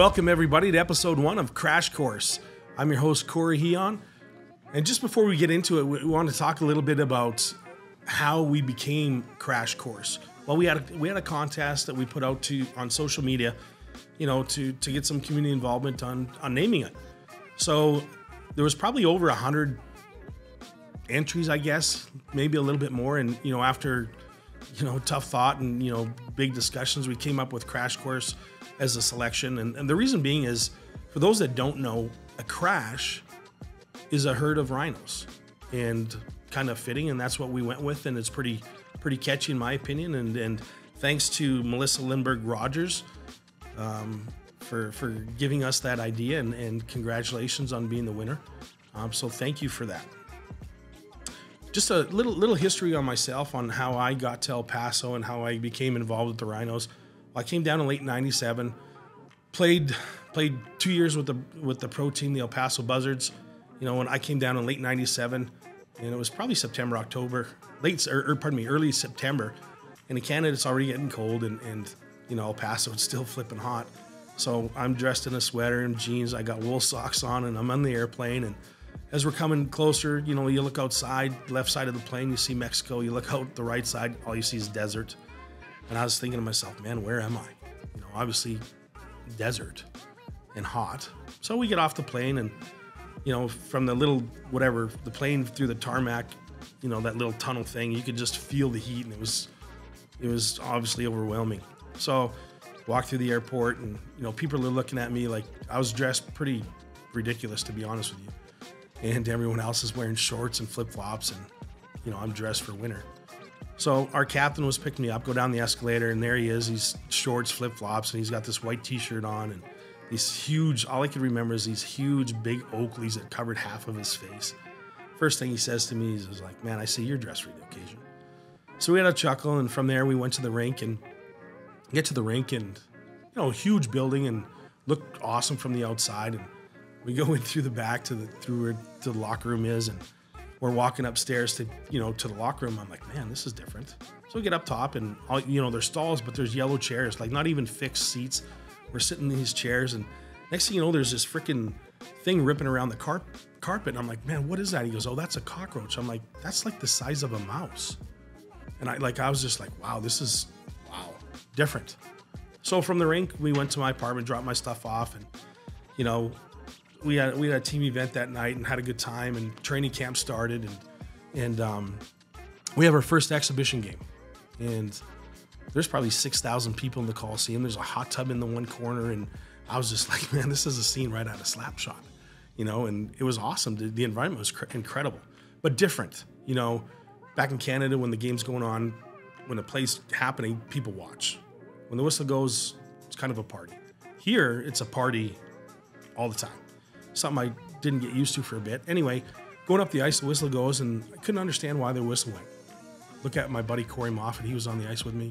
Welcome everybody to episode 1 of Crash Course. I'm your host Corey Heon, and just before we get into it, we want to talk a little bit about how we became Crash Course. Well, we had a contest that we put out on social media, to get some community involvement on naming it. So there was probably over 100 entries, I guess, maybe a little bit more. And after tough thought and big discussions, we came up with Crash Course as a selection. And the reason being is, for those that don't know, a crash is a herd of rhinos, and kind of fitting, and that's what we went with, and it's pretty catchy in my opinion. And thanks to Melissa Lindbergh Rogers for giving us that idea, and congratulations on being the winner. So thank you for that. Just a little history on myself, on how I got to El Paso and how I became involved with the Rhinos. I came down in late '97, played 2 years with the pro team, the El Paso Buzzards. When I came down in late '97, and it was probably September, October, early September. And in Canada, it's already getting cold, and El Paso, it's still flipping hot. So I'm dressed in a sweater and jeans. I got wool socks on, and I'm on the airplane. And as we're coming closer, you look outside, left side of the plane, you see Mexico. You look out the right side, all you see is desert. And I was thinking to myself, man, where am I? Obviously desert and hot. So we get off the plane, and from the little the plane through the tarmac, that little tunnel thing, you could just feel the heat, and it was obviously overwhelming. So walked through the airport, and people are looking at me like I was dressed pretty ridiculous, to be honest with you. And everyone else is wearing shorts and flip-flops, and I'm dressed for winter. So our captain was picking me up, go down the escalator, and there he is. He's shorts, flip-flops, and he's got this white t-shirt on, and these huge, all I could remember is these huge big Oakleys that covered half of his face. First thing he says to me is like, man, I see you're dressed for the occasion. So we had a chuckle, and from there we went to the rink, and huge building, and looked awesome from the outside. And we go in through the back to where the locker room is, and we're walking upstairs to the locker room. I'm like, man, this is different. So we get up top, and there's stalls, but there's yellow chairs, like not even fixed seats. We're sitting in these chairs, and next thing you know, there's this freaking thing ripping around the carpet. And I'm like, man, what is that? He goes, oh, that's a cockroach. I'm like, that's like the size of a mouse. And I was just like, wow, this is different. So from the rink, we went to my apartment, dropped my stuff off, and we had a team event that night and had a good time, and training camp started, and we have our first exhibition game, and there's probably 6,000 people in the Coliseum. There's a hot tub in the one corner, and I was just like, man, this is a scene right out of Slapshot, and it was awesome. The environment was incredible, but different. Back in Canada, when the game's going on, when the play's happening, people watch. When the whistle goes, it's kind of a party. Here, it's a party all the time. Something I didn't get used to for a bit. Anyway, going up the ice, the whistle goes, and I couldn't understand why the whistle went. Look at my buddy Corey Moffat. He was on the ice with me.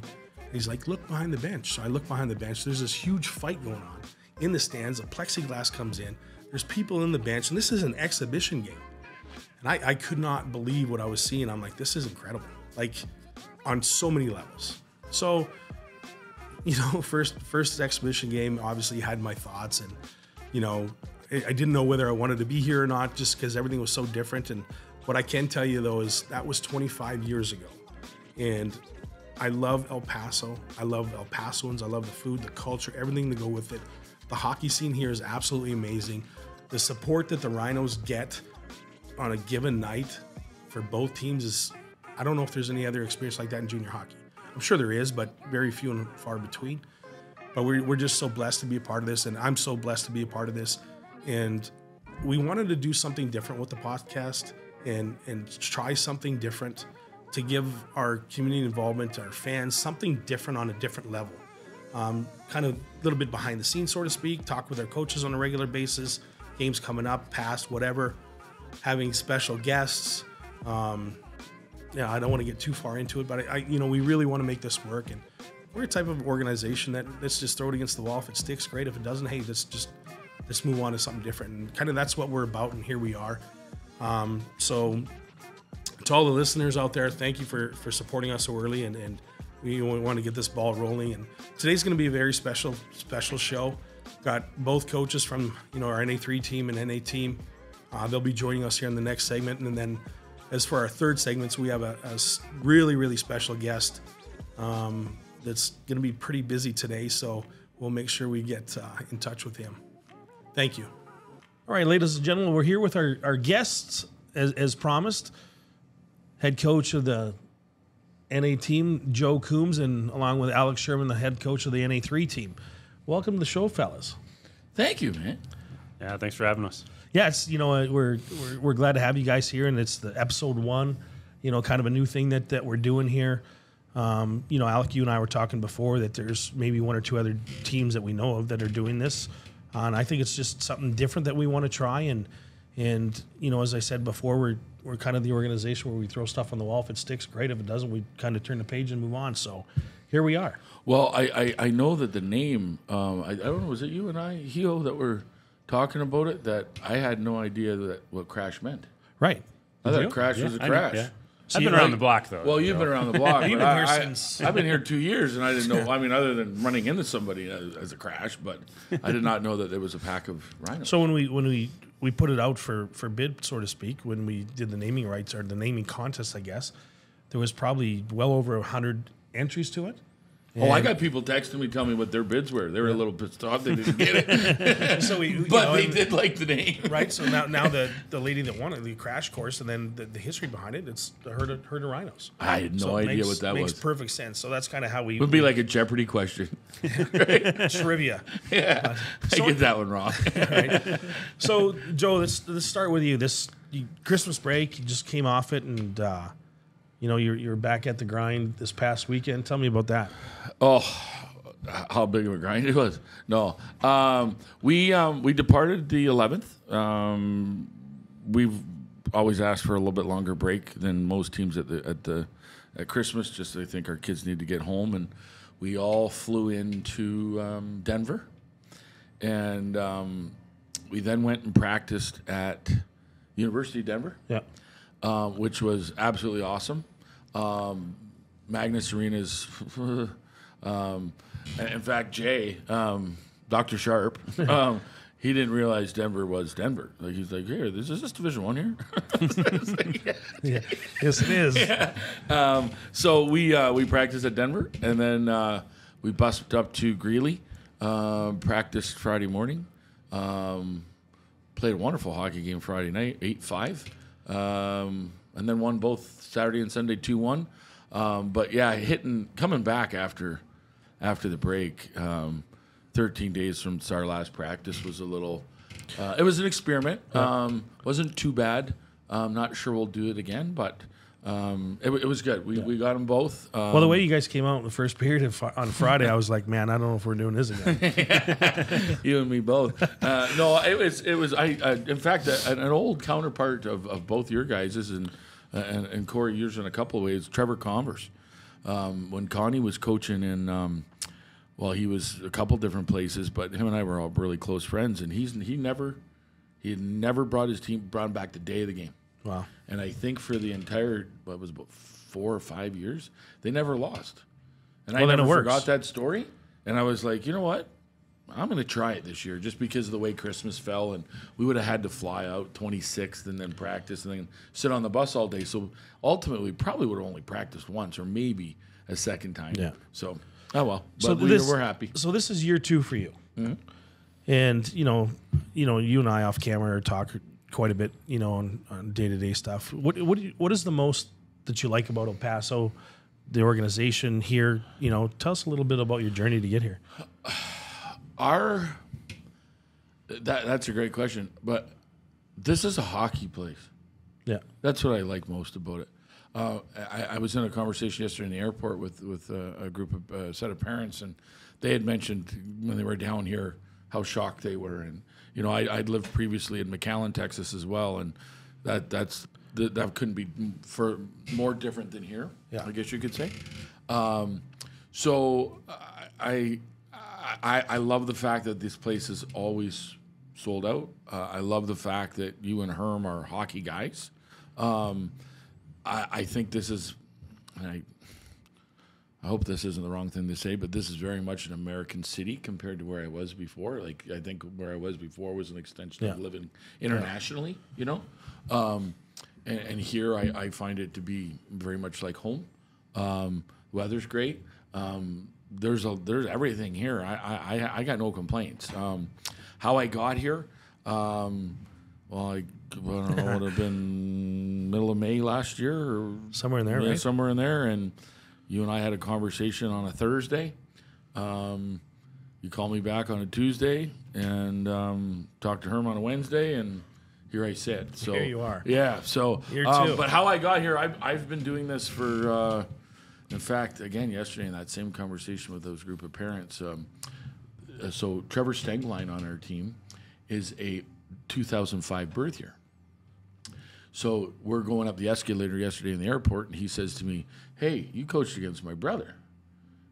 He's like, look behind the bench. So I look behind the bench. There's this huge fight going on in the stands. A plexiglass comes in. There's people in the bench, and this is an exhibition game. And I could not believe what I was seeing. I'm like, this is incredible, like on so many levels. So, first exhibition game, obviously had my thoughts, and, I didn't know whether I wanted to be here or not, just because everything was so different. And what I can tell you, though, is that was 25 years ago. And I love El Paso. I love El Pasoans. I love the food, the culture, everything to go with it. The hockey scene here is absolutely amazing. The support that the Rhinos get on a given night for both teams is, I don't know if there's any other experience like that in junior hockey. I'm sure there is, but very few and far between. But we're just so blessed to be a part of this, and I'm so blessed to be a part of this. And we wanted to do something different with the podcast, and try something different to give our community involvement, our fans, something different on a different level. Kind of a little bit behind the scenes, so to speak, talk with our coaches on a regular basis, games coming up, past, whatever, having special guests. I don't want to get too far into it, but we really want to make this work. And we're a type of organization that let's just throw it against the wall. If it sticks, great. If it doesn't, hey, let's move on to something different. And kind of that's what we're about, and here we are. So to all the listeners out there, thank you for supporting us so early, and we want to get this ball rolling. And today's going to be a very special show. got both coaches from our NA3 team and NA team. They'll be joining us here in the next segment, and then as for our third segment, so we have a really, really special guest that's going to be pretty busy today, so we'll make sure we get in touch with him. Thank you. All right, ladies and gentlemen, we're here with our guests, as promised. Head coach of the NA team, Joe Coombs, and along with Alex Sherman, the head coach of the NA3 team. Welcome to the show, fellas. Thank you, man. Yeah, thanks for having us. Yeah, it's we're glad to have you guys here, and it's the episode 1. Kind of a new thing that we're doing here. Alec, you and I were talking before that there's maybe 1 or 2 other teams that we know of that are doing this, and I think it's just something different that we want to try. And as I said before, we're kind of the organization where we throw stuff on the wall. If it sticks, great. If it doesn't, we kind of turn the page and move on. So here we are. Well, I know that the name, I don't know, was it you and I, Heon, that were talking about it? That I had no idea what crash meant. Right. I thought crash was a crash. Yeah. I've been around the block, though. Well, you've been around the block. You've been here since... I've been here 2 years, and I didn't know, other than running into somebody as a crash, but I did not know that there was a pack of rhinos. So when we put it out for bid, so to speak, when we did the naming rights, or the naming contest, I guess, there was probably well over 100 entries to it. And I got people texting me, telling me what their bids were. They were a little pissed off they didn't get it. So they did like the name. Right, so now the lady that won it, the crash course, and then the history behind it, it's the herd of rhinos. I had no idea what that was. Makes perfect sense. So that's kind of how we... It would be like a Jeopardy question. Trivia. Yeah, I get that one wrong. Right. So, Joe, let's start with you. Christmas break, you just came off it, and... you're back at the grind this past weekend. Tell me about that. Oh, how big of a grind it was. No. We departed the 11th. We've always asked for a little bit longer break than most teams at Christmas, just I think our kids need to get home. And we all flew into Denver. And we then went and practiced at University of Denver. Yeah. Which was absolutely awesome. Magnus Arena's, in fact, Jay, Dr. Sharp, he didn't realize Denver was Denver. Like, he's like, here, is this Division I here? Like, yeah. Yes, it is. Yeah. So we practiced at Denver, and then we busted up to Greeley, practiced Friday morning, played a wonderful hockey game Friday night, 8-5. And then won both Saturday and Sunday 2-1. But yeah, coming back after the break, 13 days from our last practice was a little. It was an experiment. Wasn't too bad. Not sure we'll do it again, but it was good. We got them both. Well, the way you guys came out in the first period on Friday, I was like, man, I don't know if we're doing this again. You and me both. No, it was. In fact, an old counterpart of both your guys' and Corey, yours in a couple of ways. Trevor Converse, when Connie was coaching in, he was a couple different places, but him and I were all really close friends, and he had never brought him back the day of the game. Wow. And I think for the entire, about 4 or 5 years, they never lost. And I never forgot that story. And I was like, you know what? I'm going to try it this year just because of the way Christmas fell. And we would have had to fly out 26th and then practice and then sit on the bus all day. So ultimately, we probably would have only practiced once or maybe a second time. Yeah. So, oh well. So but we're happy. So this is year 2 for you. Mm-hmm. And, you and I off camera talk quite a bit, on day-to-day stuff. What is the most that you like about El Paso, the organization here? Tell us a little bit about your journey to get here. That's a great question, but this is a hockey place. Yeah, that's what I like most about it. I was in a conversation yesterday in the airport with a group of set of parents, and they had mentioned when they were down here how shocked they were, and I'd lived previously in McAllen, Texas as well, and that couldn't be more different than here. Yeah. I guess you could say. So I love the fact that this place is always sold out. I love the fact that you and Herm are hockey guys. I think this is. I hope this isn't the wrong thing to say, but this is very much an American city compared to where I was before. Like, I think where I was before was an extension of living internationally, you know? And here I find it to be very much like home. Weather's great. There's everything here. I got no complaints. How I got here, I don't know, would have been middle of May last year or somewhere in there, right? Somewhere in there. And you and I had a conversation on a Thursday. You called me back on a Tuesday and talked to Herm on a Wednesday, and here I sit. So here you are. Yeah. So, here too. But how I got here, I've been doing this for. In fact, again, yesterday in that same conversation with those group of parents, so Trevor Stegline on our team is a 2005 birth year. So we're going up the escalator yesterday in the airport, and he says to me, "Hey, you coached against my brother."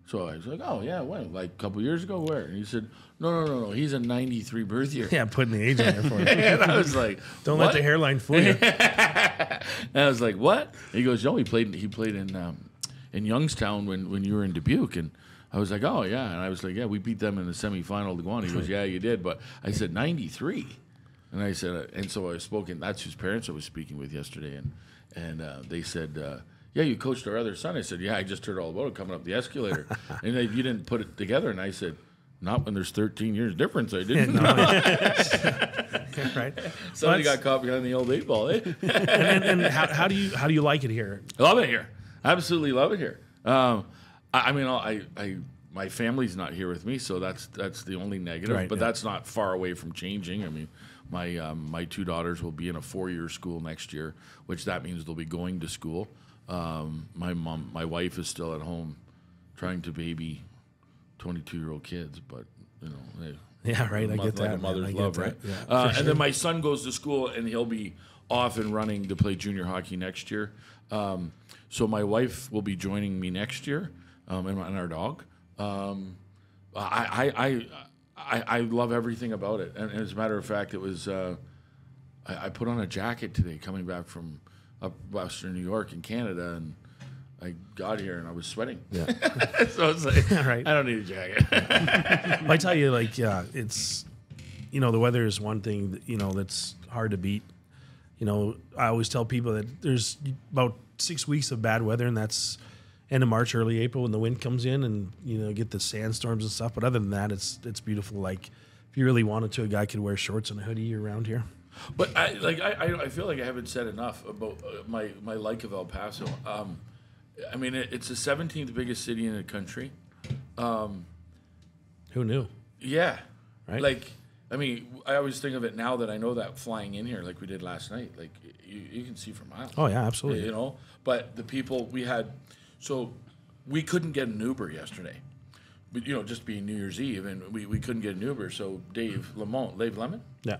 So I was like, "Oh, yeah, when? Like a couple years ago? Where?" And he said, No. He's a 93 birth year. Yeah, putting the age on there for you. And I was like, don't what? let the hairline fool you. And I was like, what? And he goes, "No, he played in Youngstown when you were in Dubuque." And I was like, "Oh, yeah." And I was like, "Yeah, we beat them in the semifinal to go on." He goes, "Yeah, you did." But I said, 93. And I said, and so I was spoken, that's whose parents I was speaking with yesterday. And they said, "Yeah, you coached our other son." I said, "Yeah, I just heard all about it coming up the escalator." And you didn't put it together. And I said, "Not when there's 13 years difference, I didn't." Right. Somebody got caught behind the old 8 ball, eh? and how do you like it here? I love it here. Absolutely love it here. My family's not here with me, so that's the only negative. Right, but that's not far away from changing. I mean, my 2 daughters will be in a 4-year school next year, which that means they'll be going to school. My wife is still at home, trying to baby 22-year-old kids, but you know, yeah, right. I get that. Like a mother's love, right? Yeah, and then my son goes to school, and he'll be off and running to play junior hockey next year. So my wife will be joining me next year, and our dog. I love everything about it, and as a matter of fact, it was I put on a jacket today coming back from up Western New York in Canada, and I got here and I was sweating. Yeah. So I was like, right. I don't need a jacket. I tell you, like, it's, the weather is one thing that, that's hard to beat. I always tell people that there's about 6 weeks of bad weather, and that's end of March, early April when the wind comes in and, get the sandstorms and stuff. But other than that, it's beautiful. Like, if you really wanted to, a guy could wear shorts and a hoodie around here. But I feel like I haven't said enough about my like of El Paso. I mean, it's the 17th biggest city in the country. Who knew? Yeah. Right. Like, I mean, I always think of it now that I know that flying in here, like we did last night, like you can see for miles. Oh yeah, absolutely. But the people we had, so we couldn't get an Uber yesterday. But, just being New Year's Eve, and we couldn't get an Uber. So Dave Lemon? Yeah.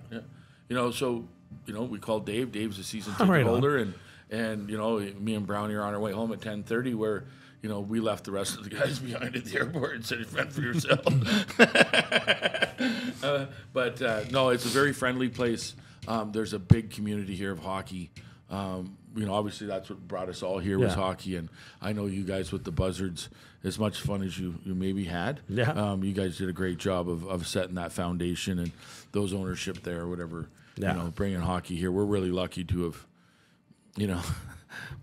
So, we called Dave. Dave's a season ticket holder, and me and Brownie are on our way home at 10:30, where we left the rest of the guys behind at the airport and said, "Fend for yourself." No, it's a very friendly place. There's a big community here of hockey. Obviously that's what brought us all here was hockey, and I know you guys with the Buzzards, as much fun as you maybe had. Yeah. You guys did a great job of setting that foundation and those ownership there, whatever. Yeah. Bringing hockey here. We're really lucky to have,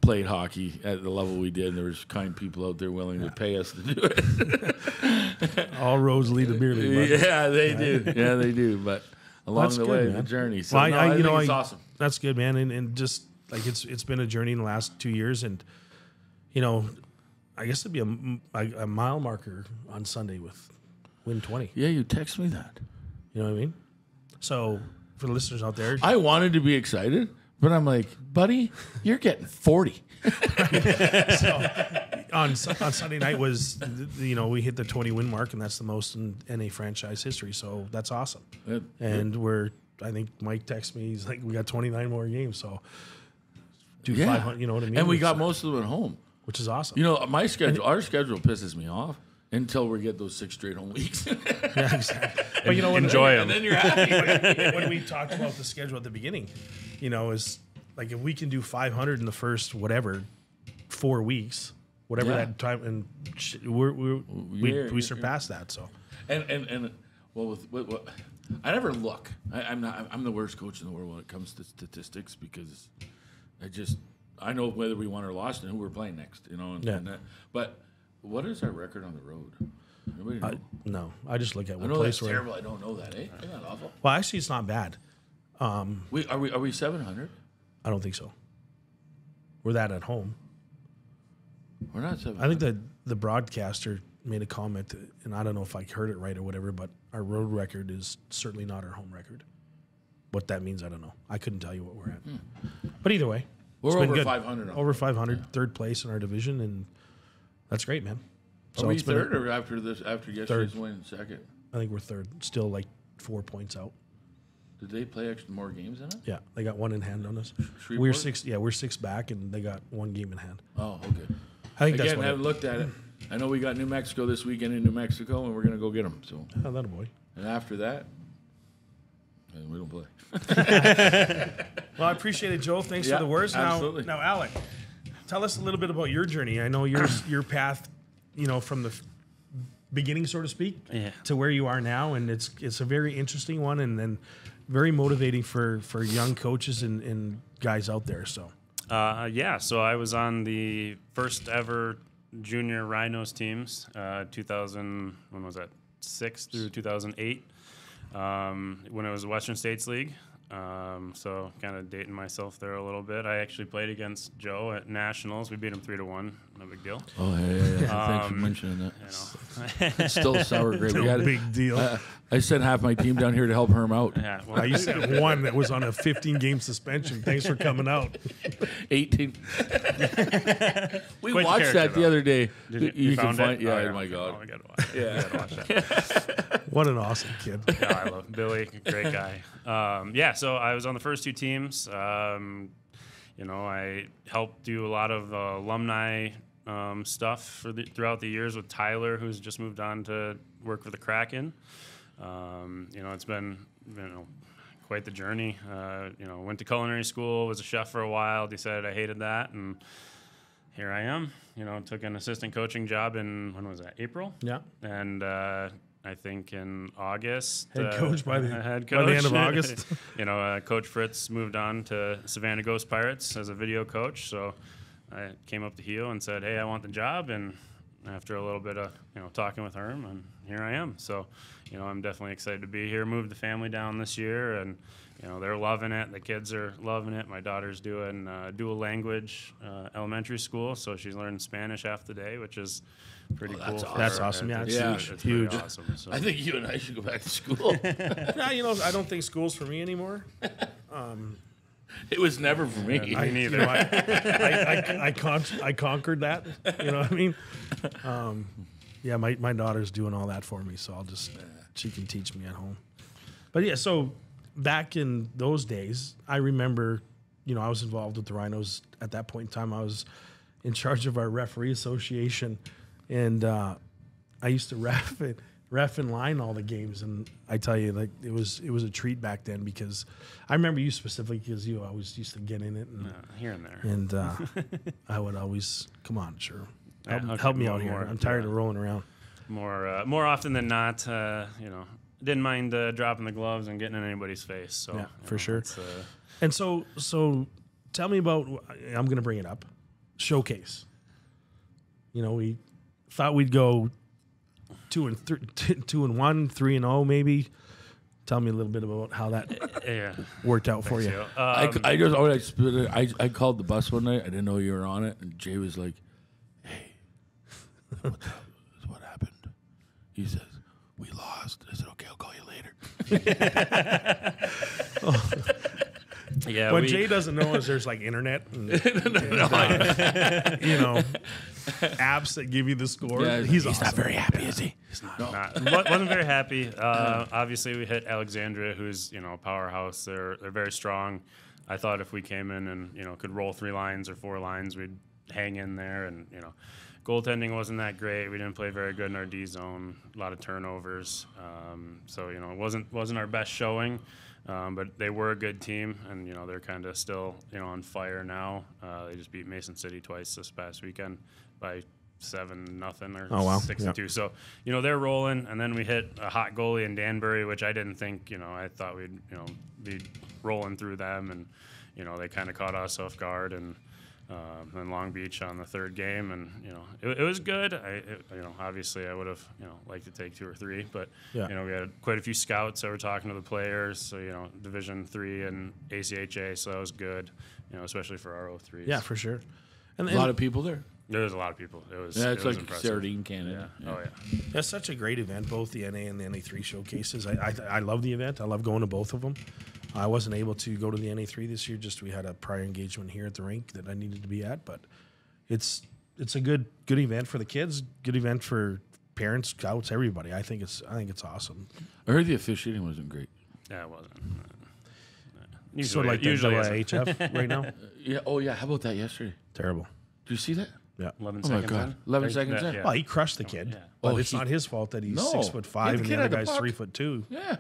played hockey at the level we did, and there was kind people out there willing to pay us to do it. All roads lead to beer league. Yeah, they do. Yeah, they do. But along the way, the journey. So I think it's awesome. That's good, man. And just like it's been a journey in the last 2 years, and I guess it'd be a mile marker on Sunday with win 20. Yeah, you text me that. You know what I mean? So for the listeners out there, I wanted to be excited, but I'm like, buddy, you're getting 40. So on Sunday night was, we hit the 20 win mark, and that's the most in NA franchise history. So that's awesome. I think Mike texted me. He's like, we got 29 more games, so do 500. You know what I mean? And we got most of them at home, which is awesome. Our schedule pisses me off until we get those 6 straight home weeks. Yeah, exactly. But enjoy them. And then you're happy. When we talked about the schedule at the beginning, is like if we can do 500 in the first 4 weeks, whatever Yeah. that time, and we surpassed that. So And well, with I never look. I'm the worst coach in the world when it comes to statistics because I know whether we won or lost and who we're playing next. And that, but what is our record on the road? Anybody know? no, I just look at I what know place that's we're. terrible. I don't know that. Isn't that awful? Well, actually, it's not bad. Are we 700? I don't think so. We're that at home. We're not 700. I think that the broadcaster made a comment, and I don't know if I heard it right or whatever, but our road record is certainly not our home record. What that means, I don't know. I couldn't tell you what we're at. But either way, We're it's been over good. 500. Over 500, third place in our division, and that's great, man. Are we it's been third or after yesterday's win, second? I think we're third, still like 4 points out. Did they play extra more games than us? Yeah, they got one in hand on us. Shreveport? We're six. Yeah, we're six back, and they got one game in hand. Oh, okay. I think that's Again, what. I haven't looked at it. I know we got New Mexico this weekend in New Mexico, and we're gonna go get them. So, Oh, that a boy. and after that, we don't play. Well, I appreciate it, Joe. Thanks Yeah, for the words. absolutely. Now, Alec, tell us a little bit about your journey. I know your path, from the beginning, so to speak, to where you are now, and it's a very interesting one, and then very motivating for young coaches and guys out there. So, So I was on the first ever junior Rhinos teams, 2000. When was that? 6 through 2008. When it was the Western States League. So kind of dating myself there a little bit. I actually played against Joe at Nationals. We beat him 3-1. No big deal. Oh yeah. Thanks for mentioning that. It's still sour grapes. no big deal. I sent half my team down here to help Herm out. Yeah, well, I used to have one that was on a 15-game suspension. Thanks for coming out. 18. We Quite the watched character, that the though. other day. You can found find. it? Yeah. Oh, Oh my God. we gotta watch. Yeah, we gotta watch that. What an awesome kid. Yeah, I love Billy. Great guy. So I was on the first two teams. I helped do a lot of alumni stuff throughout the years with Tyler, who's just moved on to work for the Kraken. It's been quite the journey. Went to culinary school, was a chef for a while, decided I hated that, and here I am. Took an assistant coaching job in, when was that, April? Yeah. And I think in August. Head coach by the head by the end of coach. August. Coach Fritz moved on to Savannah Ghost Pirates as a video coach. So I came up to Heon and said, hey, I want the job. And after a little bit of, talking with Herm, and here I am. So, I'm definitely excited to be here. Moved the family down this year, and, they're loving it. The kids are loving it. My daughter's doing dual language elementary school, so she's learning Spanish half the day, which is pretty cool. that's for awesome. That's her. awesome. Yeah, It's huge. pretty awesome. So. I think you and I should go back to school. No, I don't think school's for me anymore. It was never for me. Me neither. I conquered that. You know what I mean? My daughter's doing all that for me, so she can teach me at home. But yeah, so back in those days, I remember, I was involved with the Rhinos at that point in time. I was in charge of our referee association, and I used to ref in line all the games, and I tell you, like it was a treat back then, because I remember you specifically because you always used to get in it and Here and there. and I would always come on, sure, Yeah, help me more- out here. more, I'm tired yeah. of rolling around. More often than not, didn't mind dropping the gloves and getting in anybody's face. So Yeah, for sure. it's, And so tell me about. I'm going to bring it up. Showcase. We thought we'd go 2-1, 3-0, maybe. Tell me a little bit about how that yeah. worked out for you. So, I called the bus one night. I didn't know you were on it, and Jay was like, "Hey, this is what happened." He says, "We lost." I said, "Okay, I'll call you later." yeah, What Jay doesn't know is there's like internet and, apps that give you the score. Yeah, he's not awesome. very happy, is he? wasn't very happy. Obviously, we hit Alexandria, who's a powerhouse. They're very strong. I thought if we came in and could roll 3 lines or 4 lines, we'd hang in there. And goaltending wasn't that great. We didn't play very good in our D zone. A lot of turnovers. So it wasn't our best showing. But they were a good team, and they're kind of still on fire now. They just beat Mason City twice this past weekend by 7-0 or Oh, wow. 6-2. So, they're rolling, and then we hit a hot goalie in Danbury, which I didn't think, I thought we'd, be rolling through them, and, they kind of caught us off guard, and then Long Beach on the third game, and, it was good. Obviously I would have, liked to take 2 or 3, but, we had quite a few scouts that were talking to the players, so, Division III and ACHA, so that was good, especially for our 03s. Yeah, for sure. And A lot of people there. There was a lot of people. It was Yeah, it's it was like impressive. Sardine Canada. Yeah. Oh yeah. That's such a great event, both the NA and the NA3 showcases. I love the event. I love going to both of them. I wasn't able to go to the NA3 this year. Just we had a prior engagement here at the rink that I needed to be at. But it's a good event for the kids. Good event for parents, scouts, everybody. I think it's awesome. I heard the officiating wasn't great. Yeah, it wasn't. Sort of like the IHF right now. Yeah. Oh yeah. How about that yesterday? Terrible. Did you see that? Yeah. 11 Oh my seconds God. in? 11 seconds in. Yeah. Well, he crushed the kid, Yeah. but Oh, it's he- not his fault that he's No. 6'5" The and kid the other had the guy's puck. 3'2". Yeah.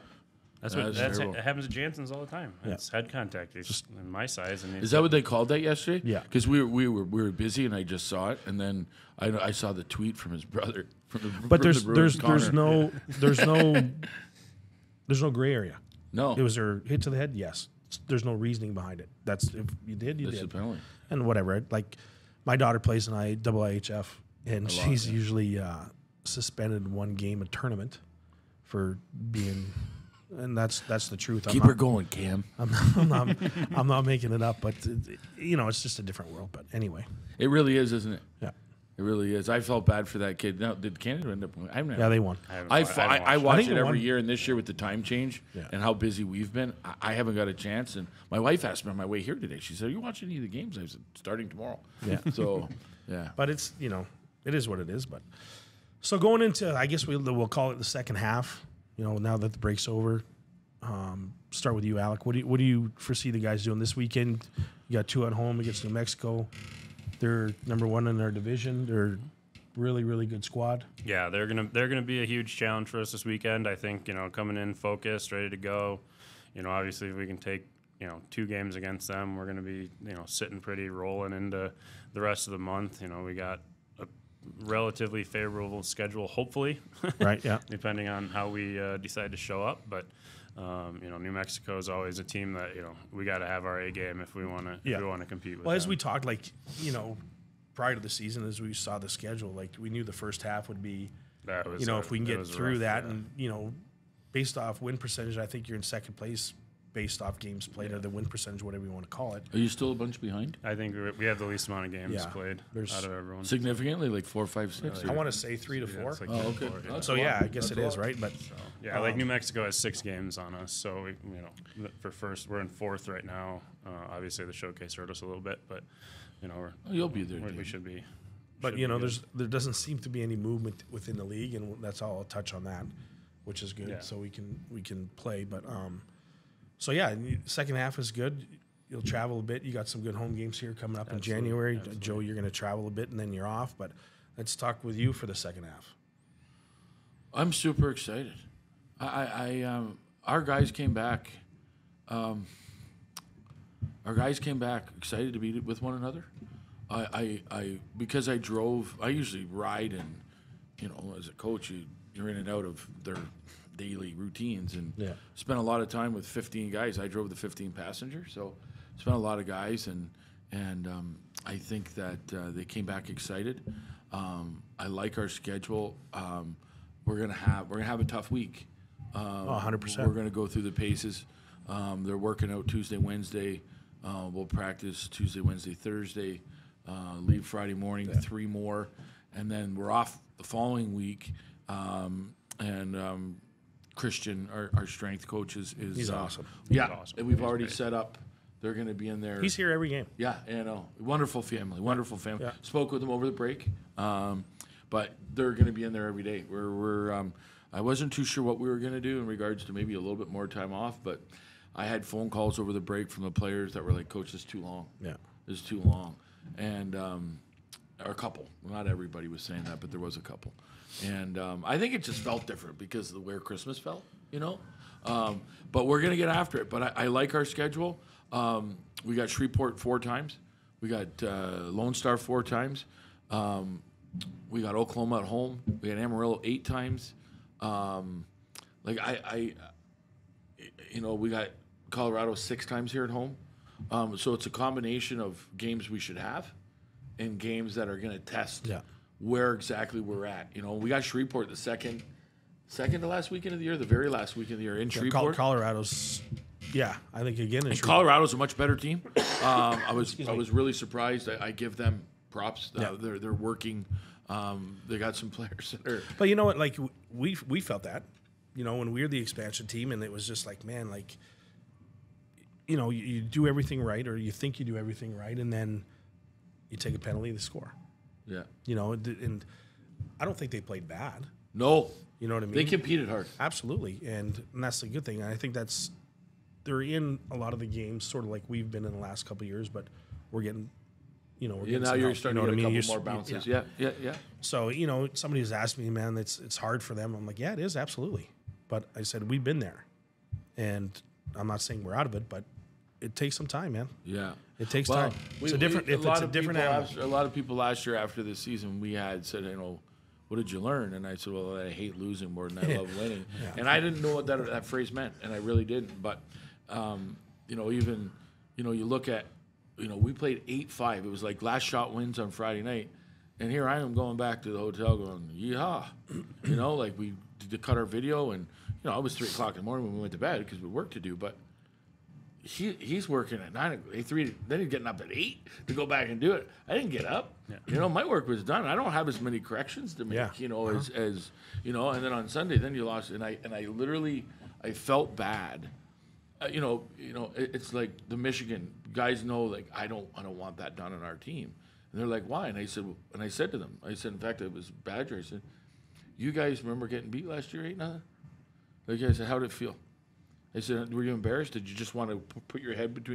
That's That's terrible. it happens at Jansen's all the time. It's head contact. He's just in my size. And Is that what they called that yesterday? Yeah. Because we were busy and I just saw it, and then I saw the tweet from his brother. But from the Bruins, there's Connor. no gray area. No. It was a hit to the head. Yes, there's no reasoning behind it. That's if you did, you That's the did, penalty. and whatever. Like my daughter plays in IHF, and she's usually suspended 1 game a tournament for being, and that's the truth. Keep her going, Cam. I'm not making it up, but it's just a different world. But anyway, It really is, isn't it? yeah, It really is. I felt bad for that kid. Now, did Canada end up winning? yeah, they won. I I watch think it they every won. year, and this year with the time change Yeah. and how busy we've been, I haven't got a chance. And my wife asked me on my way here today. She said, "Are you watching any of the games?" I said, "Starting tomorrow." Yeah. So, yeah. But it's it is what it is. But so going into, I guess we'll call it the second half. Now that the break's over, start with you, Alec. What do you foresee the guys doing this weekend? You got 2 at home against New Mexico. They're number 1 in their division. They're really, really good squad. Yeah, they're gonna be a huge challenge for us this weekend. I think coming in focused, ready to go. Obviously if we can take 2 games against them, we're gonna be sitting pretty, rolling into the rest of the month. We got a relatively favorable schedule, hopefully. Right. Yeah. Depending on how we decide to show up, but. New Mexico is always a team that we got to have our A game if we want to compete with. Well, them. as we talked, prior to the season, as we saw the schedule, we knew the first half would be, That was if we can get through rough, that, yeah. and based off win percentage, I think you're in second place based off games played or the win percentage, whatever you want to call it. Are you still a bunch behind? I think we have the least amount of games Yeah, played there's out of everyone. Significantly, like 4, 5, 6. I want to say 3 to 4. it's like Oh, 3 or okay. 4, yeah. That's So a lot. yeah, I guess That's it a is, lot. right? But Yeah, like New Mexico has 6 games on us, so we, for first we're in 4th right now. Obviously the showcase hurt us a little bit, but Oh, you'll be there. we dude. should be. But should be good. there doesn't seem to be any movement within the league, and that's all I'll touch on that, which is good. Yeah. So we can play. But so yeah, second half is good. You'll travel a bit. You got some good home games here coming up Absolutely, in January. absolutely. Joe, you're going to travel a bit, and then you're off. But let's talk with you for the second half. I'm super excited. Our guys came back. Our guys came back excited to be with one another. Because I drove. I usually ride, and as a coach, you're in and out of their daily routines, and Yeah. spent a lot of time with 15 guys. I drove the 15 passenger, so spent a lot of guys, and I think that they came back excited. I like our schedule. We're gonna have a tough week. 100%. We're gonna go through the paces. They're working out Tuesday, Wednesday. We'll practice Tuesday, Wednesday, Thursday. Leave Friday morning, 3 more, and then we're off the following week. Christian, our strength coach, is He's awesome. Yeah, awesome. and we've He's already great. set up. They're going to be in there. He's here every game. Yeah, wonderful family, wonderful family. Yeah. Spoke with them over the break, but they're going to be in there every day. I wasn't too sure what we were going to do in regards to maybe a little bit more time off, but I had phone calls over the break from the players that were like, "Coach, this is too long. Yeah. This is too long," and or a couple. Not everybody was saying that, but there was a couple, and I think it just felt different because of the way Christmas felt, But we're going to get after it. But I like our schedule. We got Shreveport 4 times. We got Lone Star 4 times. We got Oklahoma at home. We had Amarillo 8 times. We got Colorado 6 times here at home. So it's a combination of games we should have and games that are going to test where exactly we're at. We got Shreveport the second to last weekend of the year, the very last weekend of the year in Shreveport. Colorado's, I think again. And Colorado's a much better team. I was really surprised. I give them props. They're working. They got some players that are. But you know what? Like we felt that, when we were the expansion team, and it was just like, man, like, you do everything right, or you think you do everything right, and then you take a penalty to score. Yeah. And I don't think they played bad. No. You know what I mean? They competed hard. Absolutely, and that's the good thing. And I think they're in a lot of the games, sort of like we've been in the last couple of years, but we're getting. Now you're starting to get a couple more bounces. Yeah. So, somebody has asked me, man, it's hard for them. I'm like, yeah, it is, absolutely. But I said, we've been there. And I'm not saying we're out of it, but it takes some time, man. Yeah. It takes time. It's a different animal. A lot of people last year after the season we had said, what did you learn? And I said, well, I hate losing more than I love winning. And I didn't know what that phrase meant, and I really didn't. But, you look at, we played 8-5. It was like last shot wins on Friday night. And here I am going back to the hotel going, yeehaw. Like we did to cut our video. And, it was 3 o'clock in the morning when we went to bed because we had work to do. But he's working at 9, 3, then he's getting up at 8 to go back and do it. I didn't get up. Yeah. My work was done. I don't have as many corrections to make, as and then on Sunday, then you lost. And I literally, I felt bad. It's like the Michigan guys know, like, I don't want that done on our team. And they're like, why? And I said to them, in fact, it was Badger. I said, you guys remember getting beat last year 8-0? Like, I said, how did it feel? I said, were you embarrassed? Did you just want to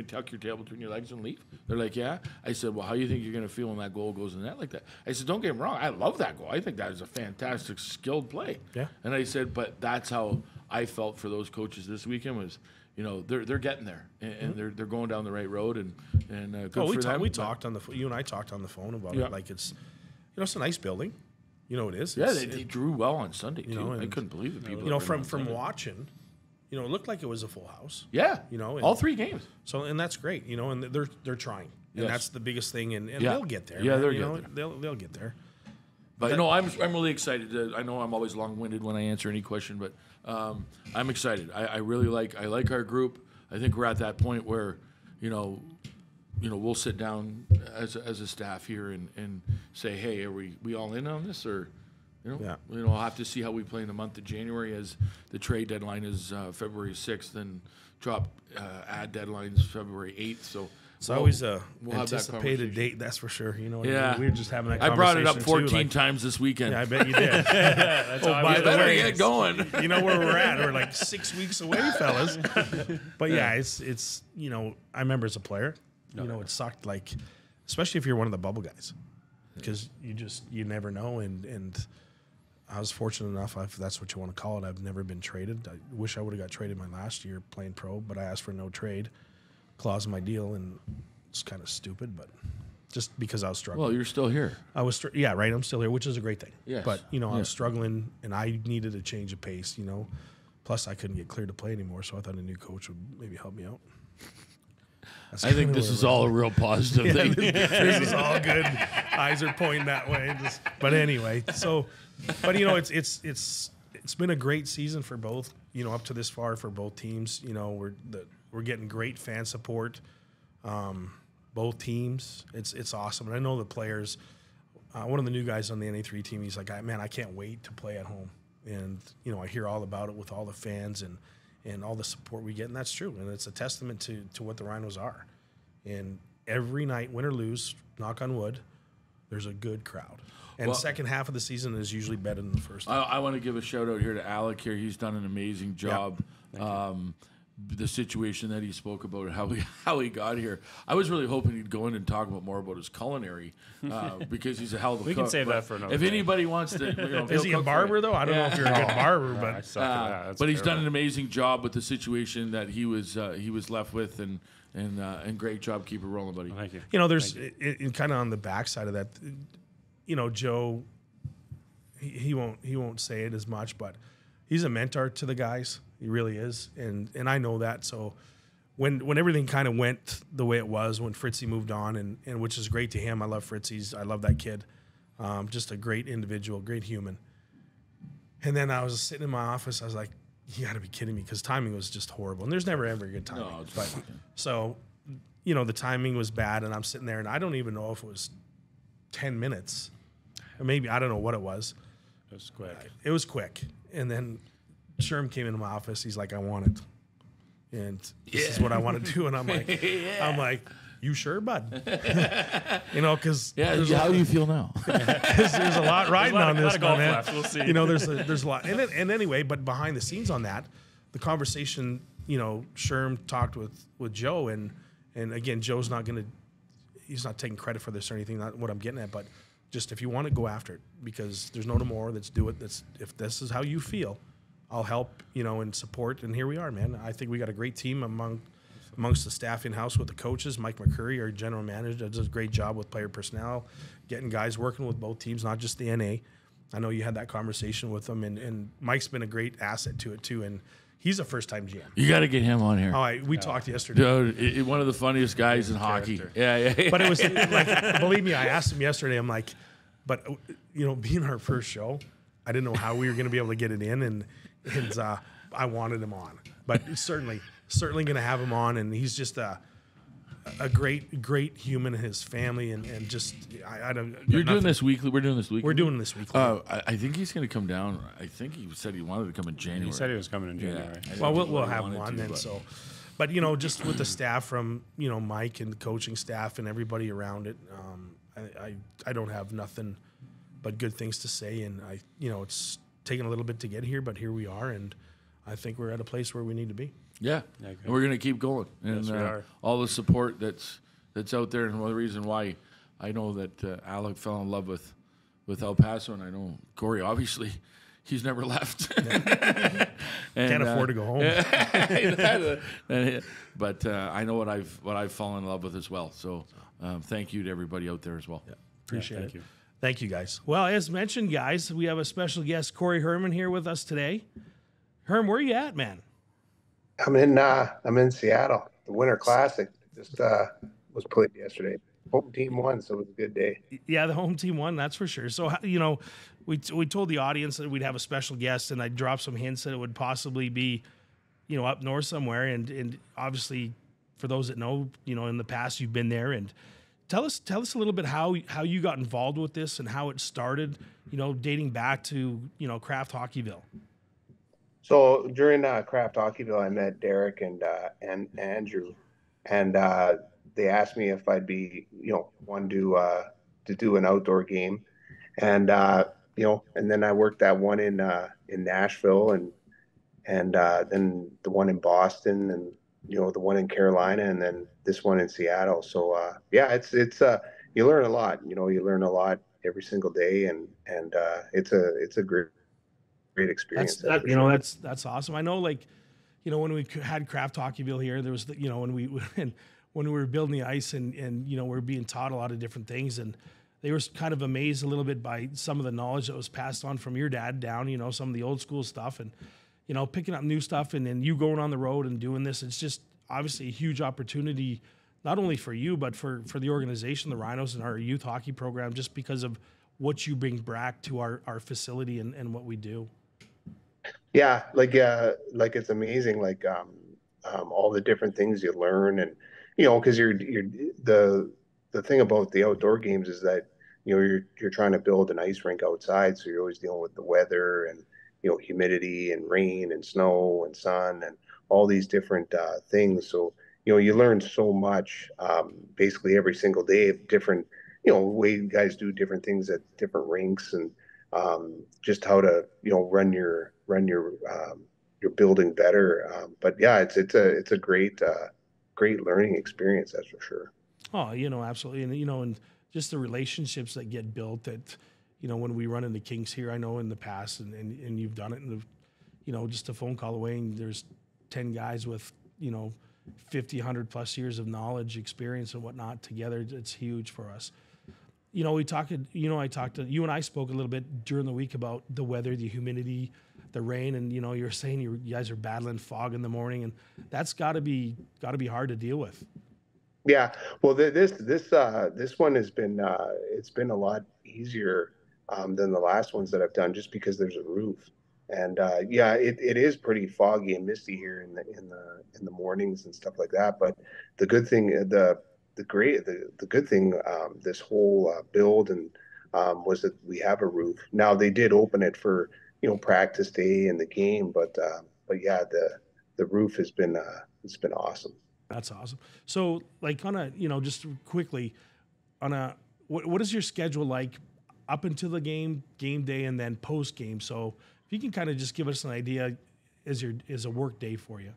tuck your tail between your legs and leave? They're like, yeah. I said, well, how do you think you're going to feel when that goal goes in the net like that? I said, don't get me wrong. I love that goal. I think that is a fantastic, skilled play. Yeah. And I said, but that's how I felt for those coaches this weekend was, they're getting there, and they're going down the right road, and good for them. We talked on you and I talked on the phone about it. Like it's a nice building. It is. Yeah, they drew well on Sunday too. I couldn't believe it. People. From watching, it looked like it was a full house. Yeah. All 3 games. So and that's great. And they're trying, and that's the biggest thing. And they'll get there. Yeah, they'll get there. But I'm really excited. I know I'm always long-winded when I answer any question, but I'm excited. I really like our group. I think we're at that point where, we'll sit down as a staff here and say, hey, are we all in on this, or I'll have to see how we play in the month of January, as the trade deadline is February 6th and drop ad deadlines February 8th. So. It's always a anticipated date, that's for sure. We were just having that conversation. I brought it up 14 times this weekend. Yeah, I bet you did. By the way, get going. You know where we're at. We're like 6 weeks away, fellas. But it's I remember as a player, it sucked, like, especially if you're one of the bubble guys, because you never know. And I was fortunate enough, if that's what you want to call it, I've never been traded. I wish I would have got traded my last year playing pro, but I asked for no trade clause in my deal, and it's kind of stupid, but just because I was struggling. Well, you're still here. I was, right. I'm still here, which is a great thing. Yes. But I was struggling, and I needed a change of pace. Plus I couldn't get cleared to play anymore, so I thought a new coach would maybe help me out. I think this is all a real positive thing. This is all good. Eyes are pointing that way. But anyway, but it's been a great season for both. Up to this far for both teams. We're getting great fan support. Both teams. It's awesome. And I know the players. One of the new guys on the NA3 team, he's like, man, I can't wait to play at home. And, I hear all about it with all the fans and all the support we get. And that's true. And it's a testament to what the Rhinos are. And every night, win or lose, knock on wood, there's a good crowd. And the second half of the season is usually better than the first. I want to give a shout out here to Alec here. He's done an amazing job. Yep. The situation that he spoke about, how he got here. I was really hoping he'd go in and talk more about his culinary, because he's a hell of a cook. We can save that for another If anybody wants to, is he a barber though? I don't know if you're a good barber, but I suck at that. But he's done an amazing job with the situation that he was left with, and great job, keep it rolling, buddy. Thank you. There's kind of on the backside of that. Joe, he won't say it as much, but he's a mentor to the guys. He really is, and I know that. So when everything kind of went the way it was, when Fritzy moved on, and which is great to him. I love Fritzy's. I love that kid. Just a great individual, great human. And then I was sitting in my office. I was like, you got to be kidding me, because timing was just horrible. And there's never ever a good timing. No, it's but fine. so, the timing was bad, and I'm sitting there, and I don't even know if it was 10 minutes, or maybe I don't know what it was. It was quick. It was quick, and then Sherm came into my office. He's like, I want it, and this is what I want to do. And I'm like, you sure, bud? Because how do you feel now? there's a lot riding on this, golf man. left. We'll see. There's a lot. And anyway, but behind the scenes on that, the conversation, Sherm talked with Joe, and again, Joe's he's not taking credit for this or anything, not what I'm getting at, but just if you want to go after it, because there's no tomorrow, let's do it. If this is how you feel, I'll help, and support. And here we are, man. I think we got a great team amongst the staff in-house with the coaches. Mike McCurry, our general manager, does a great job with player personnel, getting guys working with both teams, not just the NA. I know you had that conversation with them, and Mike's been a great asset to it too, and he's a first-time GM. You got to get him on here. We talked yesterday. Dude, one of the funniest guys in hockey. Yeah. But it was like, believe me, I asked him yesterday, I'm like, but, being our first show, I didn't know how we were going to be able to get it in, and I wanted him on. But certainly going to have him on, and he's just a great human, and his family, and just I don't. You're doing this weekly. We're doing this weekly. We're doing this weekly. I think he's going to come down. I think he said he wanted to come in January. He said he was coming in January. Well, we'll have him on then. So, but just with the staff from Mike and the coaching staff and everybody around it, I don't have nothing but good things to say, and it's taken a little bit to get here, but here we are, and I think we're at a place where we need to be. Yeah, and we're going to keep going. And yes, we are. All the support that's out there, and one of the reason why I know that Alec fell in love with El Paso, and I know Corey, obviously, he's never left. And, can't afford to go home. But I know what I've fallen in love with as well. So thank you to everybody out there as well. Yeah, appreciate it. Thank you. Thank you, guys. Well, as mentioned, guys, we have a special guest, Corey Herman, here with us today. Herm, where are you at, man? I'm in Seattle. The Winter Classic just was played yesterday. Home team won, so it was a good day. Yeah, the home team won, that's for sure. So, we told the audience that we'd have a special guest, and I dropped some hints that it would possibly be, up north somewhere. And obviously, for those that know, in the past you've been there. And tell us a little bit how you got involved with this and how it started. Dating back to Kraft Hockeyville. So during Craft Hockeyville, I met Derek and Andrew, and they asked me if I'd be, one to do an outdoor game, and and then I worked that one in Nashville, and then the one in Boston, and the one in Carolina, and then this one in Seattle. So it's you learn a lot. You learn a lot every single day, and it's a great experience. That's awesome. I know, when we had Kraft Hockeyville here, there was when we were building the ice and we were being taught a lot of different things, and they were kind of amazed a little bit by some of the knowledge that was passed on from your dad down, some of the old school stuff, and picking up new stuff, and then you going on the road and doing this. It's just obviously a huge opportunity, not only for you, but for the organization, the Rhinos, and our youth hockey program, just because of what you bring back to our facility and what we do. Yeah, it's amazing, all the different things you learn, and because you're the thing about the outdoor games is that you're trying to build an ice rink outside, so you're always dealing with the weather and humidity and rain and snow and sun and all these different things. So you learn so much basically every single day of different way you guys do different things at different rinks, and just how to run your building better. But yeah, it's a great learning experience, that's for sure. Oh, absolutely. And and just the relationships that get built that when we run into kinks here, I know in the past, and you've done it, and just a phone call away, and there's 10 guys with 50, 100 plus years of knowledge, experience, and whatnot together. It's huge for us. you know, you and I spoke a little bit during the week about the weather, the humidity, the rain, and you know, you're saying you guys are battling fog in the morning, and that's got to be hard to deal with. Yeah, well, this one has been it's been a lot easier than the last ones that I've done, just because there's a roof, and yeah, it is pretty foggy and misty here in the mornings and stuff like that. But the good thing, the good thing, this whole build and was that we have a roof. Now they did open it for, you know, practice day and the game, but yeah, the roof has been it's been awesome. That's awesome. So, like, on a, you know, just quickly, on a, what is your schedule like up until the game day, and then post game? So, if you can kind of just give us an idea, is a work day for you?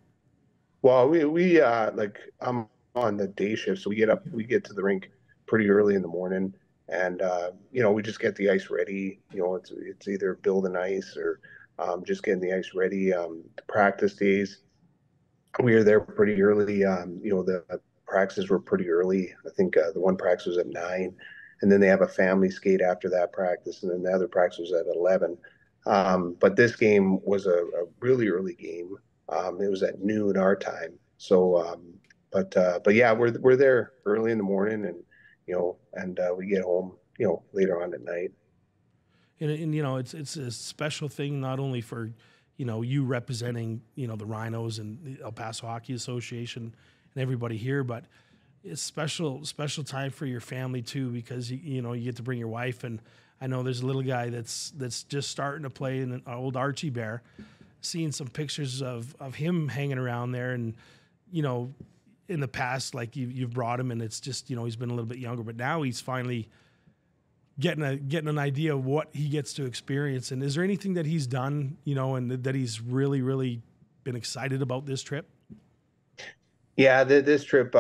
Well, we like, I'm on the day shift, so we get to the rink pretty early in the morning, and you know, we just get the ice ready. You know, it's either building ice or just getting the ice ready. The practice days, we were there pretty early. You know, the practices were pretty early. I think the one practice was at 9, and then they have a family skate after that practice, and then the other practice was at 11. But this game was a really early game. It was at noon our time. So, but yeah, we're there early in the morning, and you know, and we get home, you know, later on at night. And you know, it's a special thing, not only for, you know, you representing, you know, the Rhinos and the El Paso Hockey Association and everybody here, but it's special time for your family too, because you know, you get to bring your wife, and I know there's a little guy that's just starting to play in an old Archie Bear, seeing some pictures of him hanging around there, and you know, in the past, like you've brought him, and it's just, you know, he's been a little bit younger, but now he's finally getting an idea of what he gets to experience. And is there anything that he's done, you know, and that he's really been excited about this trip? Yeah, this trip,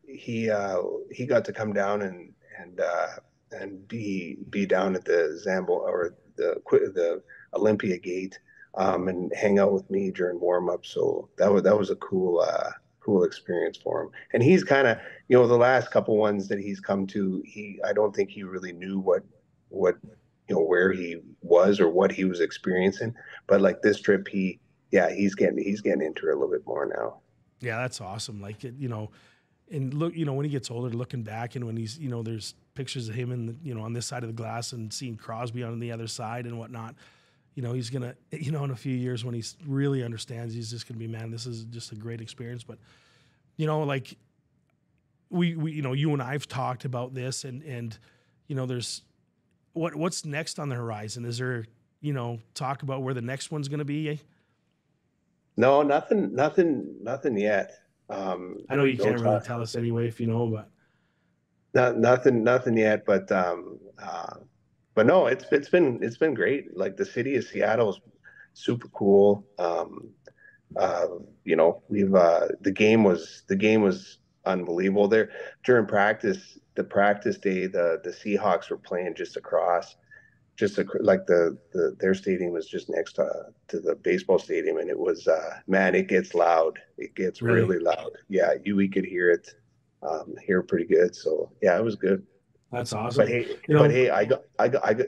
he got to come down and be down at the Zambo, or the Olympia gate, and hang out with me during warm up. So that was a cool experience for him. And he's kind of, you know, the last couple ones that he's come to, I don't think he really knew what you know, where he was or what he was experiencing. But like this trip, he's getting into it a little bit more now. Yeah, that's awesome. Like, you know, and look, you know, when he gets older, looking back, and when he's, you know, there's pictures of him in the, you know, on this side of the glass, and seeing Crosby on the other side and whatnot, you know, he's gonna, you know, in a few years when he really understands, he's just gonna be, man, this is just a great experience. But, you know, like we you know, you and I've talked about this, and you know, there's what's next on the horizon. Is there, you know, talk about where the next one's gonna be? No, nothing yet. I know you can't really tell us anyway, if you know, but nothing yet. But no, it's been great. Like the city of Seattle is super cool. You know, the game was unbelievable there during practice. The practice day, the Seahawks were playing just across. Like their stadium was just next to the baseball stadium, and it was man, it gets loud. It gets really loud. Yeah, we could hear it pretty good. So yeah, it was good. That's awesome. But hey,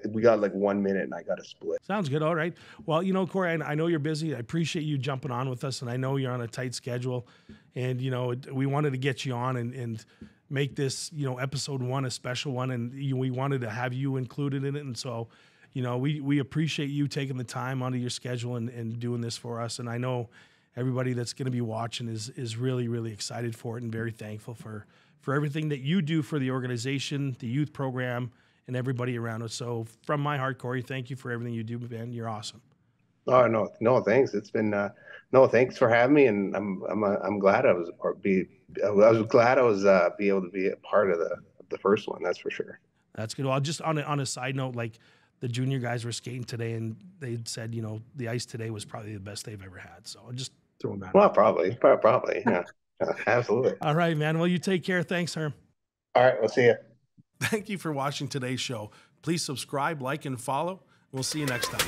we got like 1 minute, and I got to split. Sounds good. All right. Well, you know, Corey, I know you're busy. I appreciate you jumping on with us, and I know you're on a tight schedule, and you know, we wanted to get you on and make this, you know, episode 1 a special one, and we wanted to have you included in it. And so, you know, we appreciate you taking the time onto your schedule and doing this for us. And I know everybody that's going to be watching is really excited for it, and very thankful for everything that you do for the organization, the youth program, and everybody around us. So from my heart, Corey, thank you for everything you do, man. You're awesome. Oh, no, thanks. It's been no, thanks for having me, and I'm glad I was be able to be a part of the first one. That's for sure. That's good. Well, just on a side note, like the junior guys were skating today, and they said, you know, the ice today was probably the best they've ever had. So I'll just throw that. Well, probably, yeah, absolutely. All right, man. Well, you take care. Thanks, Herm. All right, we'll see you. Thank you for watching today's show. Please subscribe, like, and follow. We'll see you next time.